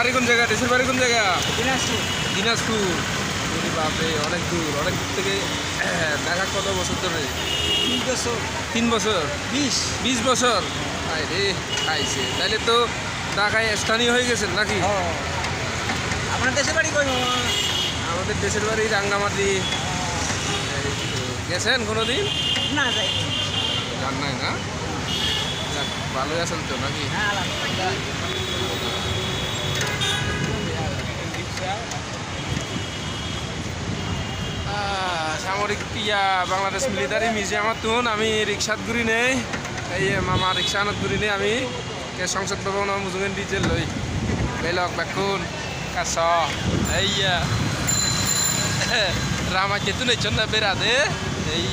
বাড়ি কোন জায়গা? দেশের বাড়ি কোন জায়গা? দিনাজপুর। দিনাজপুর। ওরে বাপরে, অনেক দূর থেকে দেখা। কত বছর ধরে? 3 বছর। 3 বছর? 20 বছর? আয় রে, খাইছে। তাইলে তো ঢাকায় স্থানীয় হয়ে গেছেন নাকি? আপনার দেশের বাড়ি কই মামা? আমাদের দেশের বাড়ি রাঙ্গামাটি। এই তো। গেছেন কোনোদিন? না যাই। জান নাই না? যাক, ভালোই আছেন তো নাকি? হ্যাঁ আলহামদুলিল্লাহ। সামরিক বাংলাদেশ মিলিটারি মিউজিয়ামতুন আমি রিক্সাত ঘুরি নেই। এই মামা রিক্সা আনত ঘুরি নেই আমি সংসদ ভবন মুজুমেন ডিজেল লই বেলক বেকুন কাছ এই রামা কেতু নেই না বেড়া দে এই